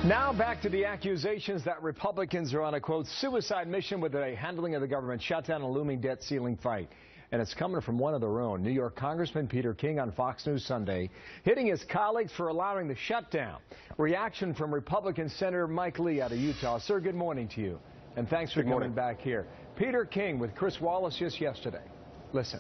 Now back to the accusations that Republicans are on a, quote, suicide mission with a handling of the government shutdown and a looming debt ceiling fight. And it's coming from one of their own. New York Congressman Peter King on Fox News Sunday, hitting his colleagues for allowing the shutdown. Reaction from Republican Senator Mike Lee out of Utah. Sir, good morning to you. And thanks for coming back here. Peter King with Chris Wallace just yesterday. Listen.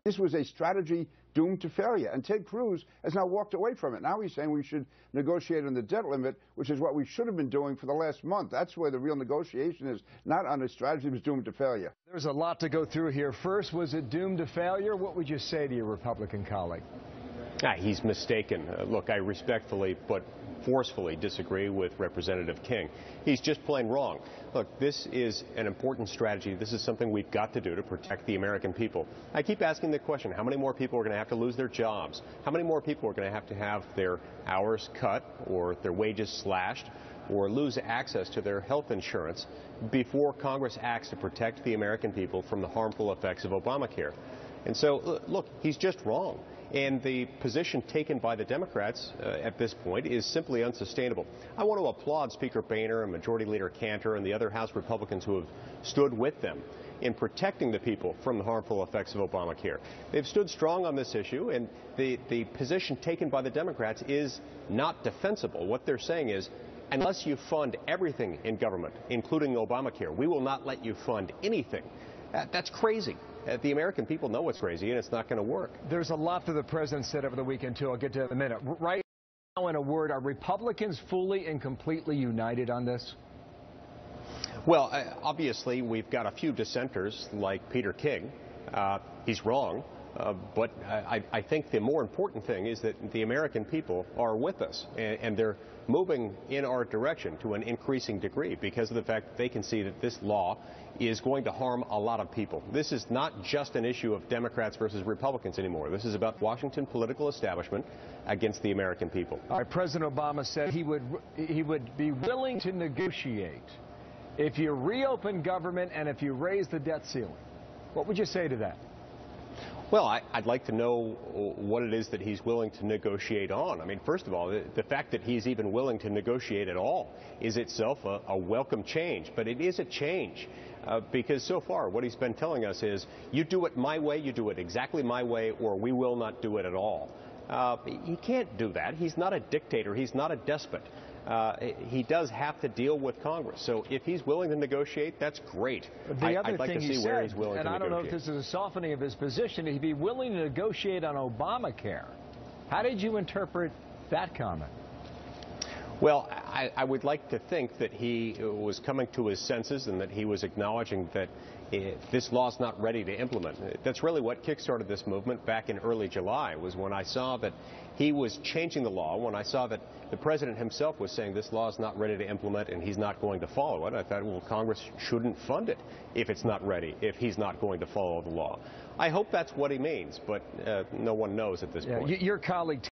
This was a strategy doomed to failure, and Ted Cruz has now walked away from it. Now he's saying we should negotiate on the debt limit, which is what we should have been doing for the last month. That's where the real negotiation is, not on a strategy that was doomed to failure. There's a lot to go through here. First, was it doomed to failure? What would you say to your Republican colleague? He's mistaken. Look, I respectfully but forcefully disagree with Representative King. He's just plain wrong. Look, this is an important strategy. This is something we've got to do to protect the American people. I keep asking the question, how many more people are going to have to lose their jobs? How many more people are going to have their hours cut or their wages slashed or lose access to their health insurance before Congress acts to protect the American people from the harmful effects of Obamacare? And so, look, he's just wrong. And the position taken by the Democrats at this point is simply unsustainable. I want to applaud Speaker Boehner and Majority Leader Cantor and the other House Republicans who have stood with them in protecting the people from the harmful effects of Obamacare. They've stood strong on this issue, and the position taken by the Democrats is not defensible. What they're saying is, unless you fund everything in government, including Obamacare, we will not let you fund anything. That's crazy. The American people know it's crazy, and it's not going to work. There's a lot that the president said over the weekend, too. I'll get to it in a minute. Right now, in a word, are Republicans fully and completely united on this? Well, obviously, we've got a few dissenters like Peter King. He's wrong. But I think the more important thing is that the American people are with us, and they're moving in our direction to an increasing degree because of the fact that they can see that this law is going to harm a lot of people. This is not just an issue of Democrats versus Republicans anymore. This is about Washington political establishment against the American people. All right, President Obama said he would be willing to negotiate if you reopen government and if you raise the debt ceiling. What would you say to that? Well, I'd like to know what it is that he's willing to negotiate on. I mean, first of all, the fact that he's even willing to negotiate at all is itself a welcome change. But it is a change because so far what he's been telling us is, you do it my way, you do it exactly my way, or we will not do it at all. He can't do that. He's not a dictator. He's not a despot. He does have to deal with Congress. So if he's willing to negotiate, that's great. I'd like to see where he's willing to negotiate. And I don't know if this is a softening of his position, he'd be willing to negotiate on Obamacare. How did you interpret that comment? Well, I would like to think that he was coming to his senses and that he was acknowledging that this law's not ready to implement. That's really what kickstarted this movement back in early July, was when I saw that he was changing the law, when I saw that the president himself was saying this law is not ready to implement and he's not going to follow it. I thought, well, Congress shouldn't fund it if it's not ready, if he's not going to follow the law. I hope that's what he means, but no one knows at this point. Your colleague